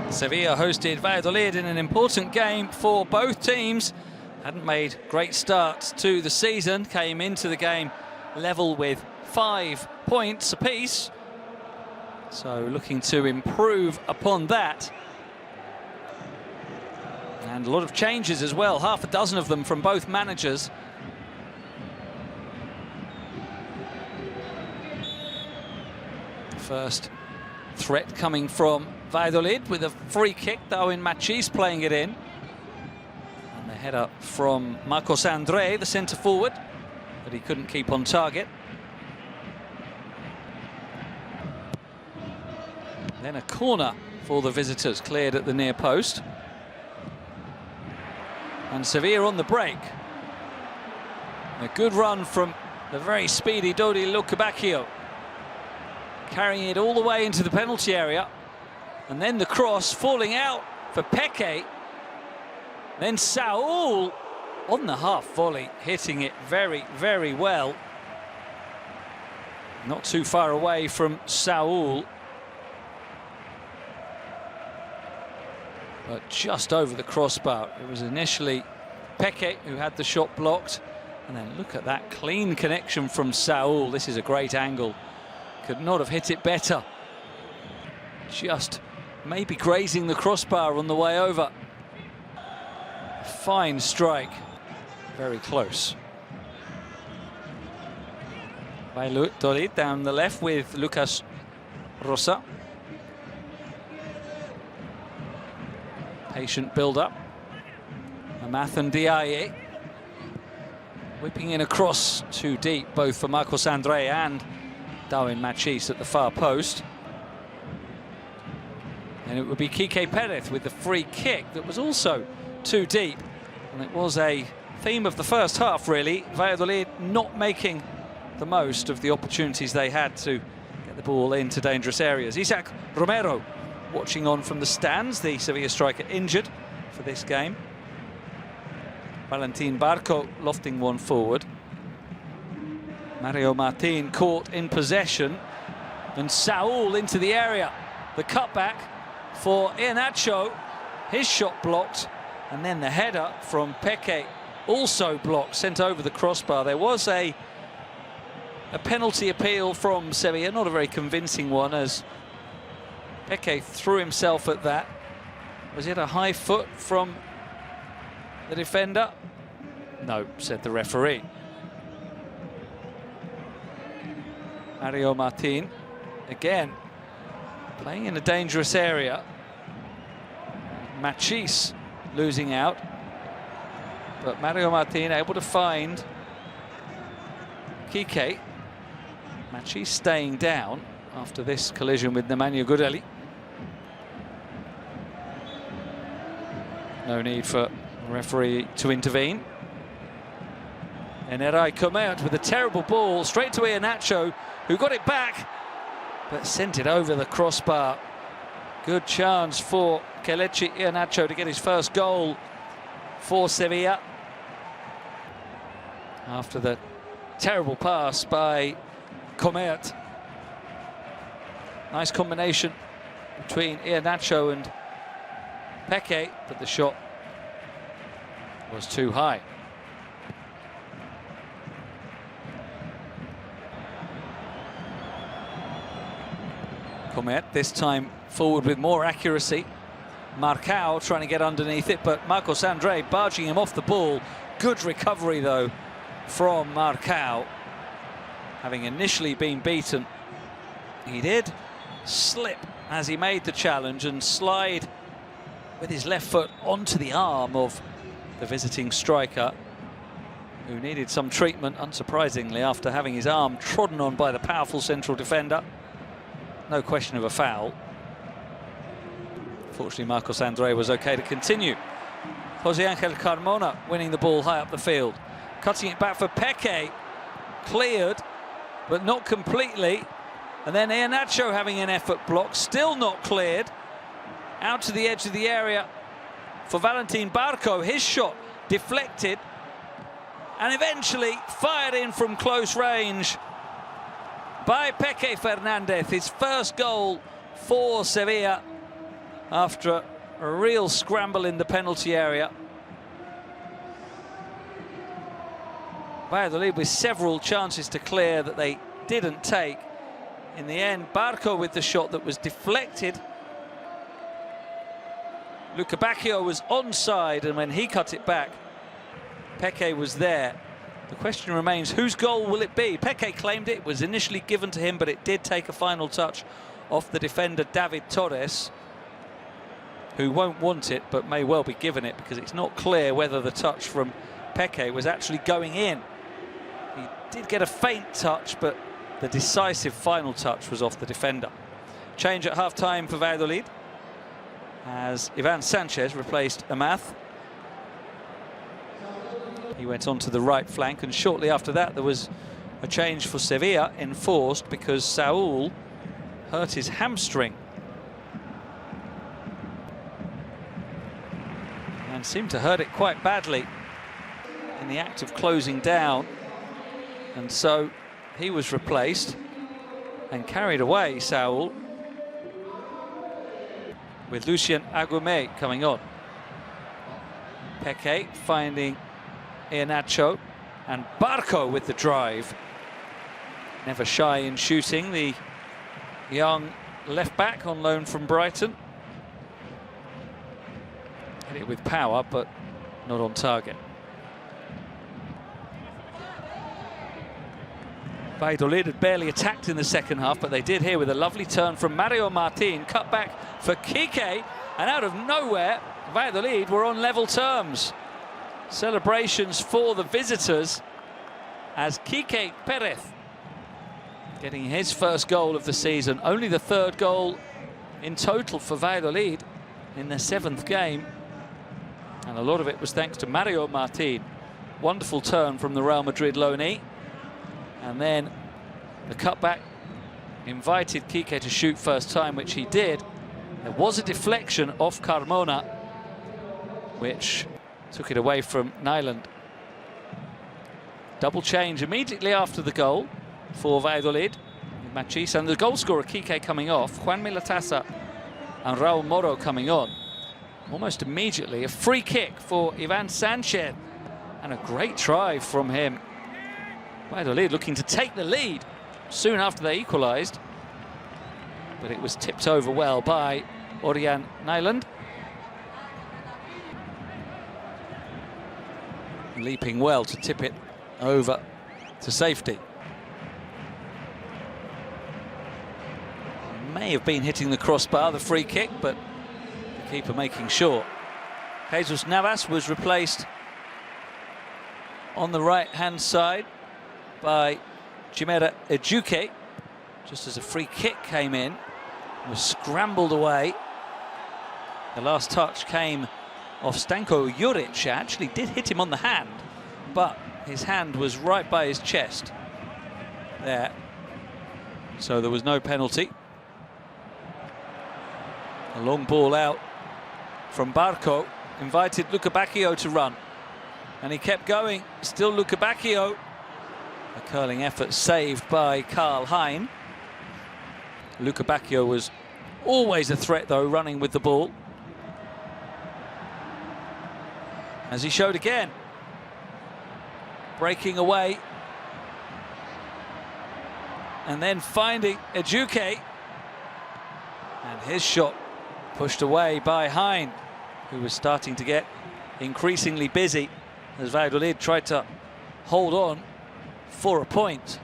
Sevilla hosted Valladolid in an important game for both teams. Hadn't made great starts to the season, came into the game level with 5 points apiece. So looking to improve upon that. And a lot of changes as well, half a dozen of them from both managers. First threat coming from Valladolid with a free kick, Darwin Machís playing it in. And the header from Marcos André, the centre forward, but he couldn't keep on target. Then a corner for the visitors, cleared at the near post. And Sevilla on the break. A good run from the very speedy Dodi Lukebakio, carrying it all the way into the penalty area. And then the cross falling out for Peque. Then Saul on the half volley, hitting it very, very well. Not too far away from Saul, but just over the crossbar. It was initially Peque who had the shot blocked. And then look at that clean connection from Saul. This is a great angle. Could not have hit it better. Just maybe grazing the crossbar on the way over. Fine strike. Very close. Valladolid down the left with Lucas Rosa. Patient build-up. Amathan Diaye whipping in across too deep, both for Marcos André and Darwin Machís at the far post. And it would be Quique Perez with the free kick that was also too deep. And it was a theme of the first half, really. Valladolid not making the most of the opportunities they had to get the ball into dangerous areas. Isaac Romero watching on from the stands, the Sevilla striker injured for this game. Valentin Barco lofting one forward. Mario Martin caught in possession, and Saul into the area. The cutback for Iheanacho, his shot blocked, and then the header from Peque also blocked, sent over the crossbar. There was a penalty appeal from Sevilla, not a very convincing one, as Peque threw himself at that. Was it a high foot from the defender? No, said the referee. Mario Martin, again, playing in a dangerous area. Machís losing out. But Mario Martin able to find Quique. Machís staying down after this collision with Nemanja Gureli. No need for the referee to intervene. And Eray Comert with a terrible ball straight to Iheanacho, who got it back but sent it over the crossbar. Good chance for Kelechi Iheanacho to get his first goal for Sevilla after the terrible pass by Comert. Nice combination between Iheanacho and Peque, but the shot was too high. Comert this time forward with more accuracy. Marcao trying to get underneath it, but Marcos André barging him off the ball. Good recovery though from Marcao. Having initially been beaten, he did slip as he made the challenge and slide with his left foot onto the arm of the visiting striker, who needed some treatment, unsurprisingly, after having his arm trodden on by the powerful central defender. No question of a foul. Fortunately, Marcos André was okay to continue. Jose Angel Carmona winning the ball high up the field. Cutting it back for Peque. Cleared, but not completely. And then Iheanacho having an effort block, still not cleared. Out to the edge of the area for Valentin Barco. His shot deflected and eventually fired in from close range by Peque Fernandez. His first goal for Sevilla. after a real scramble in the penalty area. Valladolid with several chances to clear that they didn't take. In the end, Barco with the shot that was deflected. Luca Bacchio was onside, and when he cut it back, Peque was there. The question remains, whose goal will it be? Peque claimed it was initially given to him, but it did take a final touch off the defender David Torres, who won't want it, but may well be given it, because it's not clear whether the touch from Peque was actually going in. He did get a faint touch, but the decisive final touch was off the defender. Change at half-time for Valladolid, as Ivan Sanchez replaced Amath. He went on to the right flank, and shortly after that there was a change for Sevilla, enforced because Saul hurt his hamstring and seemed to hurt it quite badly in the act of closing down, and so he was replaced and carried away, Saul, with Lucien Agumet coming on. Peque finding Iheanacho, and Barco with the drive. Never shy in shooting, the young left-back on loan from Brighton. Hit it with power, but not on target. Valladolid had barely attacked in the second half, but they did here with a lovely turn from Mario Martin, cut back for Kike, and out of nowhere, Valladolid were on level terms. Celebrations for the visitors as Kike Perez getting his first goal of the season, only the third goal in total for Valladolid in their 7th game, and a lot of it was thanks to Mario Martin. Wonderful turn from the Real Madrid loanee, and then the cutback invited Kike to shoot first time, which he did. There was a deflection off Carmona, which took it away from Nyland. Double change immediately after the goal for Valladolid. Machis, and the goal scorer Kike coming off, Juan Milatasa and Raul Moro coming on. Almost immediately, a free kick for Ivan Sanchez, and a great try from him. Valladolid looking to take the lead soon after they equalised, but it was tipped over well by Orian Nyland. Leaping well to tip it over to safety. May have been hitting the crossbar, the free kick, but the keeper making sure. Jesus Navas was replaced on the right-hand side by Chimera Ejuke, just as a free kick came in, was scrambled away. The last touch came off Stanko Juric. Actually did hit him on the hand, but his hand was right by his chest there, so there was no penalty. A long ball out from Barco invited Luca Bacchio to run, and he kept going. Still Luca Bacchio. A curling effort saved by Karl Hein. Luca Bacchio was always a threat though, running with the ball, as he showed again. Breaking away and then finding Ejuke, and his shot pushed away by Hein, who was starting to get increasingly busy as Valladolid tried to hold on for a point.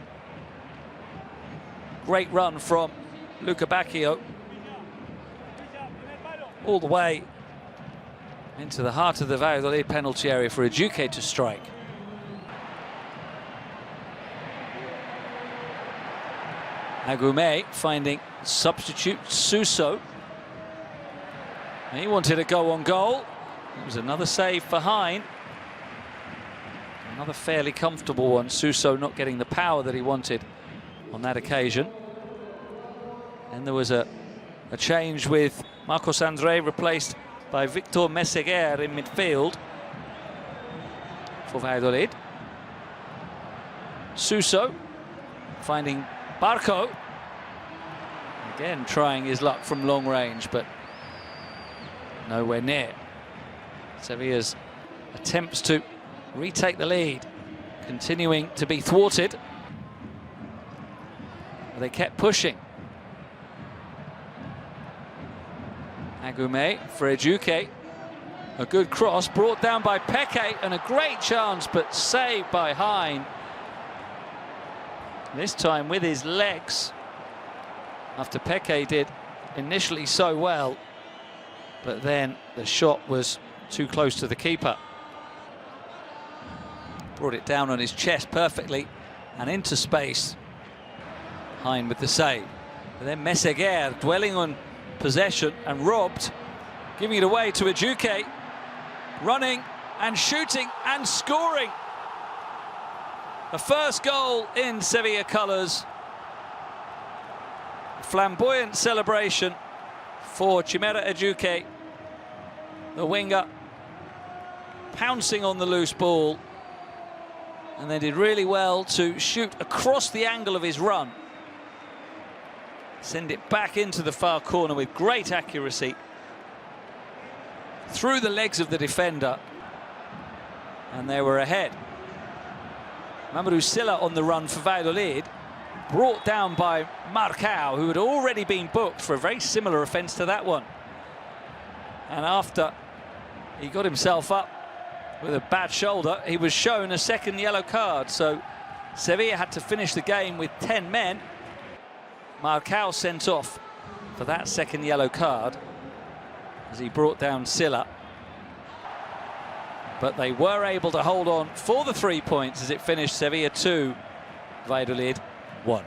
Great run from Luca Bacchio all the way into the heart of the Valladolid penalty area for Ejuke to strike. Agumet finding substitute Suso. He wanted a go on goal. It was another save for Hein. Another fairly comfortable one. Suso not getting the power that he wanted on that occasion. And there was a change with Marcos André replaced by Victor Meseguer in midfield for Valladolid. Suso finding Barco. Again trying his luck from long range, but nowhere near. Sevilla's attempts to retake the lead continuing to be thwarted. They kept pushing. Agume for Ejuke. A good cross brought down by Peque, and a great chance, but saved by Hein. This time with his legs, after Peque did initially so well, but then the shot was too close to the keeper. Brought it down on his chest perfectly and into space. Hein with the save. And then Meseguer dwelling on possession and robbed, giving it away to Ejuke, running and shooting and scoring. The first goal in Sevilla colours. Flamboyant celebration for Chimera Ejuke, the winger, pouncing on the loose ball, and they did really well to shoot across the angle of his run, send it back into the far corner with great accuracy through the legs of the defender, and they were ahead. Mamadou Silla on the run for Valladolid, brought down by Marcao, who had already been booked for a very similar offence to that one. And after he got himself up with a bad shoulder, he was shown a second yellow card. So Sevilla had to finish the game with 10 men. Marcao sent off for that second yellow card as he brought down Silla. But they were able to hold on for the 3 points as it finished Sevilla 2, Valladolid 1.